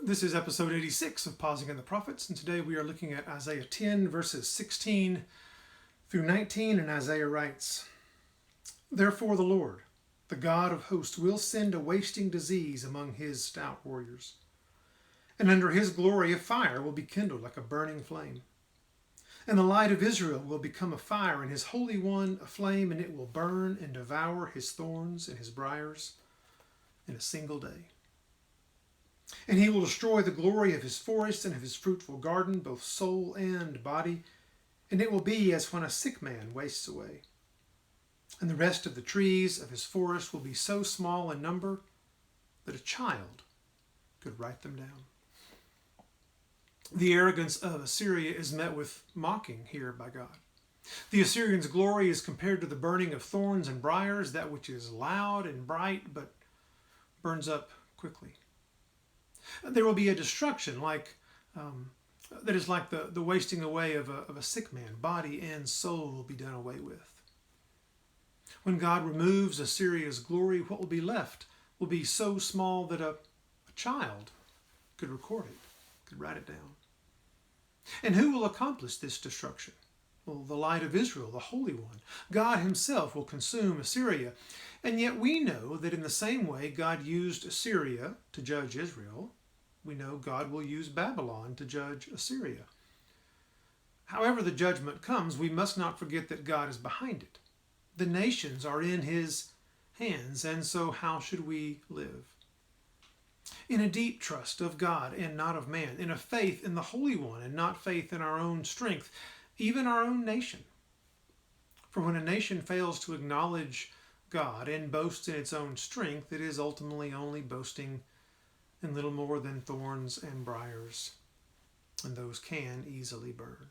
This is episode 86 of Pausing in the Prophets, and today we are looking at Isaiah 10, verses 16 through 19, and Isaiah writes, "Therefore the Lord, the God of hosts, will send a wasting disease among his stout warriors, and under his glory a fire will be kindled like a burning flame. And the light of Israel will become a fire, and his Holy One a flame, and it will burn and devour his thorns and his briars in a single day. And he will destroy the glory of his forest and of his fruitful garden, both soul and body, and it will be as when a sick man wastes away. And the rest of the trees of his forest will be so small in number that a child could write them down." The arrogance of Assyria is met with mocking here by God. The Assyrians' glory is compared to the burning of thorns and briars, that which is loud and bright but burns up quickly. There will be a destruction that is like the wasting away of a sick man. Body and soul will be done away with. When God removes Assyria's glory, what will be left will be so small that a child could record it, could write it down. And who will accomplish this destruction? Well, the light of Israel, the Holy One. God himself will consume Assyria. And yet we know that in the same way God used Assyria to judge Israel, we know God will use Babylon to judge Assyria. However the judgment comes, we must not forget that God is behind it. The nations are in his hands, and so how should we live? In a deep trust of God and not of man, in a faith in the Holy One and not faith in our own strength, even our own nation. For when a nation fails to acknowledge God and boasts in its own strength, it is ultimately only boasting in little more than thorns and briars, and those can easily burn.